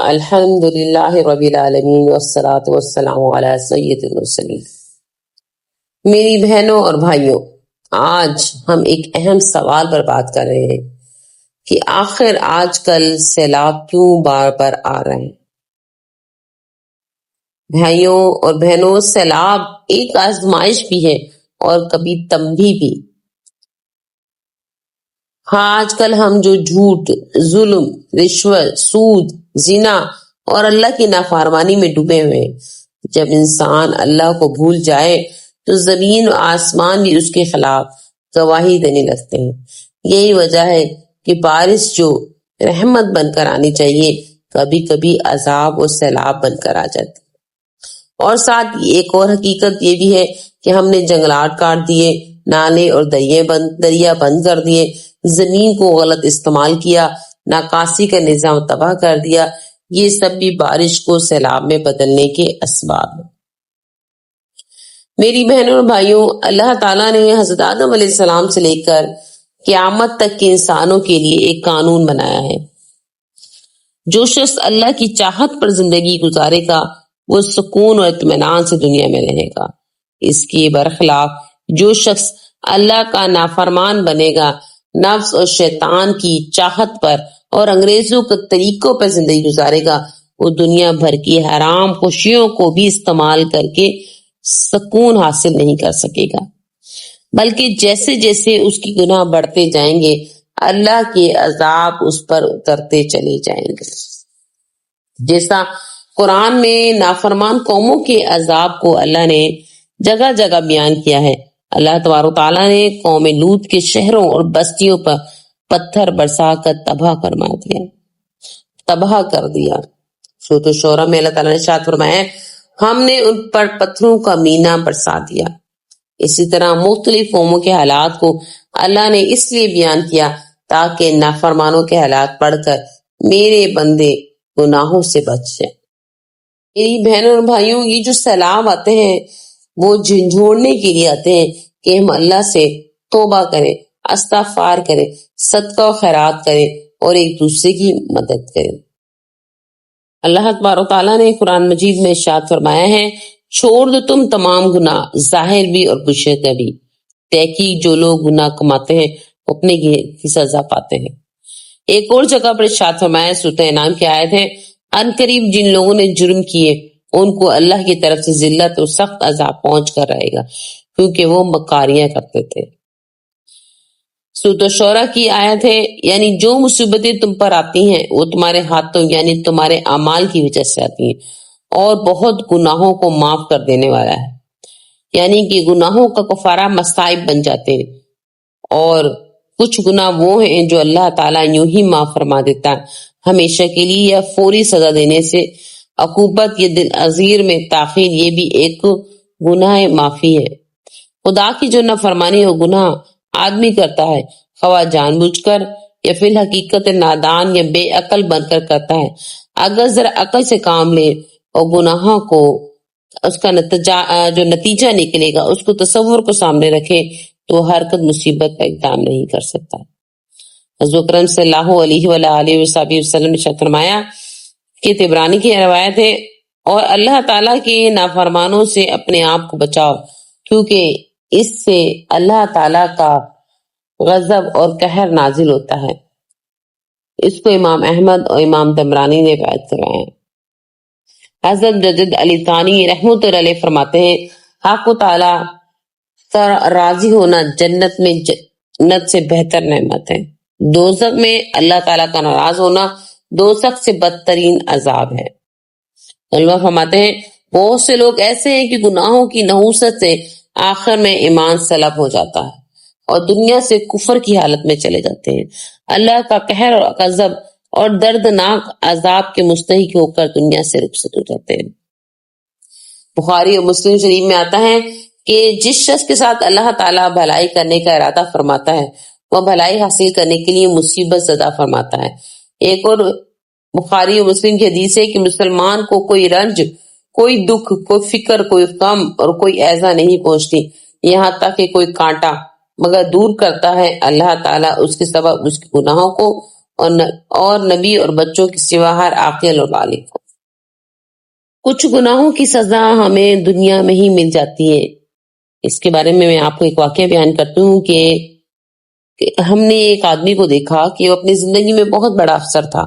الحمد للہ رب العالمین والصلاة والسلام علی سید المرسلین۔ میری بہنوں اور بھائیوں، آج ہم ایک اہم سوال پر بات کر رہے ہیں کہ آخر آج کل سیلاب کیوں بار بار آ رہے ہیں۔ بھائیوں اور بہنوں، سیلاب ایک آزمائش بھی ہے اور کبھی تنبیہ بھی۔ ہاں، آج کل ہم جو جھوٹ، ظلم، رشوت، سود، زنا اور اللہ کی نافرمانی میں ڈوبے ہوئے ہیں۔ جب انسان اللہ کو بھول جائے تو زمین و آسمان بھی اس کے خلاف گواہی دینے لگتے ہیں۔ یہی وجہ ہے کہ بارش جو رحمت بن کر آنی چاہیے، کبھی کبھی عذاب اور سیلاب بن کر آ جاتی ہے۔ اور ساتھ ایک اور حقیقت یہ بھی ہے کہ ہم نے جنگلات کاٹ دیے، نالے اور دریا بند کر دیے، زمین کو غلط استعمال کیا، ناکاسی کا نظام تباہ کر دیا۔ یہ سب بھی بارش کو سیلاب میں بدلنے کے اسباب ہیں۔ میری بہنوں اور بھائیوں، اللہ تعالیٰ نے حضرت آدم علیہ السلام سے لے کر قیامت تک کے انسانوں کے لیے ایک قانون بنایا ہے۔ جو شخص اللہ کی چاہت پر زندگی گزارے گا وہ سکون اور اطمینان سے دنیا میں رہے گا۔ اس کے برخلاف جو شخص اللہ کا نافرمان بنے گا، نفس اور شیطان کی چاہت پر اور انگریزوں کے طریقوں پر زندگی گزارے گا، وہ دنیا بھر کی حرام خوشیوں کو بھی استعمال کر کے سکون حاصل نہیں کر سکے گا، بلکہ جیسے جیسے اس کی گناہ بڑھتے جائیں گے، اللہ کے عذاب اس پر اترتے چلے جائیں گے۔ جیسا قرآن میں نافرمان قوموں کے عذاب کو اللہ نے جگہ جگہ بیان کیا ہے۔ اللہ تبارک و تعالیٰ نے قوم لوط کے شہروں اور بستیوں پر پتھر برسا کر تباہ کر دیا۔ سورۃ الشعراء میں اللہ تعالیٰ نے ارشاد فرمایا، ہم نے ان پر پتھروں کا مینہ برسا دیا۔ اسی طرح مختلف قوموں کے حالات کو اللہ نے اس لیے بیان کیا تاکہ نافرمانوں کے حالات پڑھ کر میرے بندے گناہوں سے بچ جائیں۔ میری بہنوں اور بھائیوں، یہ جو سیلاب آتے ہیں وہ جھنجھوڑنے کے لیے آتے ہیں کہ ہم اللہ سے توبہ کریں، استغفار کریں، صدقہ و خیرات کریں اور ایک دوسرے کی مدد کریں۔ اللہ تبارک و تعالیٰ نے قرآن مجید میں ارشاد فرمایا ہے، چھوڑ دو تم تمام گناہ، ظاہر بھی اور پوشیدہ بھی۔ تحقیق جو لوگ گناہ کماتے ہیں وہ اپنے کی سزا پاتے ہیں۔ ایک اور جگہ پر ارشاد فرمایا، سورۃ انعام کی آیت ہے، ان قریب جن لوگوں نے جرم کیے ان کو اللہ کی طرف سے ذلت اور سخت عذاب پہنچ کر رہے گا، کیونکہ وہ مکاریاں کرتے تھے۔ سورۃ الشعراء کی آیت ہے، یعنی جو مصیبتیں تم پر آتی ہیں وہ تمہارے ہاتھوں یعنی تمہارے اعمال کی وجہ سے آتی ہیں، اور بہت گناہوں کو معاف کر دینے والا ہے۔ یعنی کہ گناہوں کا کفارہ مصائب بن جاتے ہیں، اور کچھ گناہ وہ ہیں جو اللہ تعالیٰ یوں ہی معاف فرما دیتا ہے ہمیشہ کے لیے، یا فوری سزا دینے سے عقوبت یا دل عذیر میں تاخیر، یہ بھی ایک گناہ معافی ہے۔ خدا کی جو نافرمانی اور گناہ آدمی کرتا ہے، خواہ جان بوجھ کر یا فی الحقیقت نادان یا بے عقل بن کر کرتا ہے، اگر ذرا عقل سے کام لے اور گناہوں کو اس کا جو نتیجہ نکلے گا اس کو تصور کو سامنے رکھے تو حرکت مصیبت کا اقدام نہیں کر سکتا۔ حضور اکرم صلی اللہ علیہ وآلہ وسلم نے فرمایا کہ طبرانی کی روایت ہے، اور اللہ تعالیٰ کے نافرمانوں سے اپنے آپ کو بچاؤ، کیونکہ اس سے اللہ تعالیٰ کا غضب اور قہر نازل ہوتا ہے۔ اس کو امام احمد اور امام طبرانی نے روایت کرایا ہے۔ حضرت مجدد علی ثانی رحمۃ اللہ علیہ فرماتے ہیں، حق تعالیٰ کا راضی ہونا جنت سے بہتر نعمت ہے، دوزخ میں اللہ تعالیٰ کا ناراض ہونا دوزخ سے بدترین عذاب ہے۔ علماء فرماتے ہیں، بہت سے لوگ ایسے ہیں کہ گناہوں کی نحوست سے آخر میں ایمان سلب ہو جاتا ہے اور دنیا سے کفر کی حالت میں چلے جاتے ہیں، اللہ کا قہر اور غضب اور دردناک عذاب کے مستحق ہو کر دنیا سے رخصت ہو جاتے ہیں۔ بخاری اور مسلم شریف میں آتا ہے کہ جس شخص کے ساتھ اللہ تعالیٰ بھلائی کرنے کا ارادہ فرماتا ہے وہ بھلائی حاصل کرنے کے لیے مصیبت زدہ فرماتا ہے۔ ایک اور بخاری اور مسلم کی حدیث ہے کہ مسلمان کو کوئی رنج، کوئی دکھ، کوئی فکر، کوئی غم اور کوئی ایذا نہیں پہنچتی، یہاں تک کہ کوئی کانٹا، مگر دور کرتا ہے اللہ تعالیٰ اس کے سبب اس کے گناہوں کو اور نبی اور بچوں کے سوا ہر عاقل اور بالغ کو۔ کچھ گناہوں کی سزا ہمیں دنیا میں ہی مل جاتی ہے۔ اس کے بارے میں آپ کو ایک واقعہ بیان کرتی ہوں کہ ہم نے ایک آدمی کو دیکھا کہ وہ اپنی زندگی میں بہت بڑا افسر تھا۔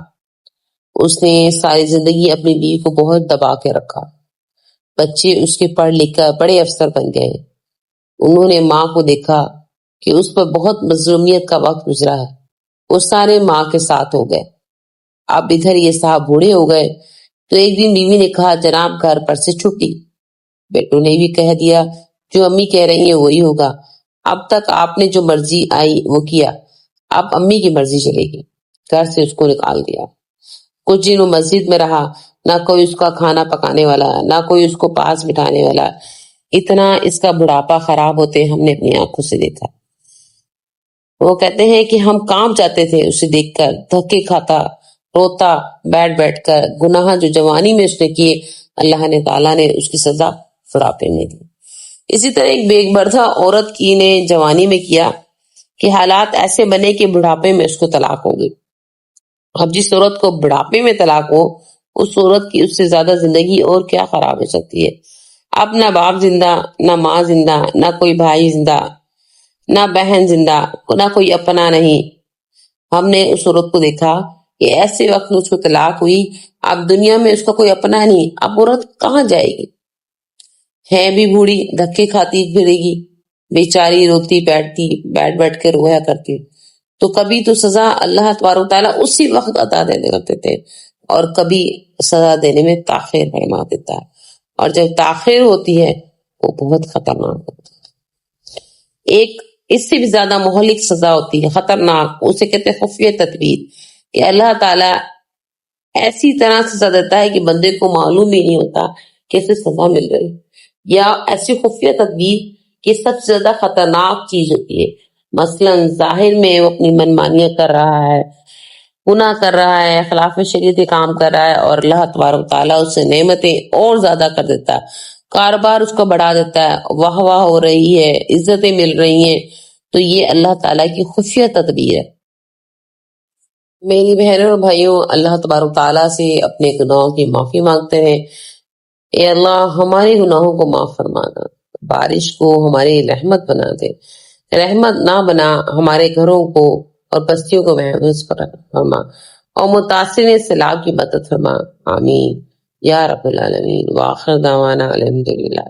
اس نے ساری زندگی اپنی بیوی کو بہت دبا کے رکھا۔ بچے اس کے پڑھ لکھ کر بڑے افسر بن گئے۔ انہوں نے ماں کو دیکھا کہ اس پر بہت مظلومیت کا وقت گزرا ہے۔ وہ سارے ماں کے ساتھ ہو گئے۔ اب ادھر یہ صاحب بوڑھے ہو گئے تو ایک دن بیوی نے کہا جناب گھر پر سے چھٹی۔ بیٹوں نے بھی کہہ دیا جو امی کہہ رہی ہیں وہی ہوگا، اب تک آپ نے جو مرضی آئی وہ کیا، اب امی کی مرضی چلے گی۔ گھر سے اس کو نکال دیا۔ کچھ دن وہ مسجد میں رہا، نہ کوئی اس کا کھانا پکانے والا، نہ کوئی اس کو پاس بٹھانے والا۔ اتنا اس کا بڑھاپا خراب ہوتے ہم نے اپنی آنکھوں سے دیکھا۔ وہ کہتے ہیں کہ ہم کانپ جاتے تھے اسے دیکھ کر، دھکے کھاتا، روتا بیٹھ کر۔ گناہ جو جوانی میں اس نے کیے، اللہ نے تعالیٰ نے اس کی سزا بڑھاپے میں دی۔ اسی طرح ایک بے مردہ عورت کی نے جوانی میں کیا کہ حالات ایسے بنے کہ بڑھاپے میں اس کو طلاق ہو گئی۔ اب جس عورت کو بڑھاپے میں طلاق ہو، اس عورت کی اس سے زیادہ زندگی اور کیا خراب ہو سکتی ہے۔ اب نہ باپ زندہ، نہ ماں زندہ، نہ کوئی بھائی زندہ، نہ بہن زندہ، نہ کوئی اپنا نہیں۔ ہم نے اس عورت کو دیکھا کہ ایسے وقت میں اس کو طلاق ہوئی، اب دنیا میں اس کا کوئی اپنا نہیں، اب عورت کہاں جائے گی؟ ہے بھی بوڑھی، دھکے کھاتی پھرے گی، بیچاری روتی بیٹھ کے رویا کرتی۔ تو کبھی تو سزا اللہ تبارک تعالیٰ اسی وقت عطا دینے کرتے تھے، اور کبھی سزا دینے میں تاخیر فرما دیتا ہے، اور جب تاخیر ہوتی ہے وہ بہت خطرناک ہوتی ہے۔ ایک اس سے بھی زیادہ مہلک سزا ہوتی ہے، خطرناک، اسے کہتے ہیں خفیہ تدبیر، کہ اللہ تعالیٰ ایسی طرح سزا دیتا ہے کہ بندے کو معلوم ہی نہیں ہوتا کہ اسے سزا مل رہی، یا ایسی خفیہ تدبیر کہ سب سے زیادہ خطرناک چیز ہوتی ہے۔ مثلا ظاہر میں وہ اپنی منمانیاں کر رہا ہے، گناہ کر رہا ہے، خلاف شریعت کام کر رہا ہے، اور اللہ تبارک تعالیٰ اس سے نعمتیں اور زیادہ کر دیتا ہے، کاروبار اس کو بڑھا دیتا ہے، واہ واہ ہو رہی ہے، عزتیں مل رہی ہیں، تو یہ اللہ تعالیٰ کی خفیہ تدبیر ہے۔ میری بہنوں اور بھائیوں، اللہ تبارک تعالیٰ سے اپنے گناہوں کی معافی مانگتے ہیں۔ اے اللہ ہمارے گناہوں کو معاف فرمانا، بارش کو ہماری رحمت بنا دے، رحمت نہ بنا ہمارے گھروں کو اور بستیوں کو محفوظ فرما، اور متاثرین اصلاح کی مدد فرما، آمین یا رب العالمین۔ وآخر دعوانا الحمدللہ۔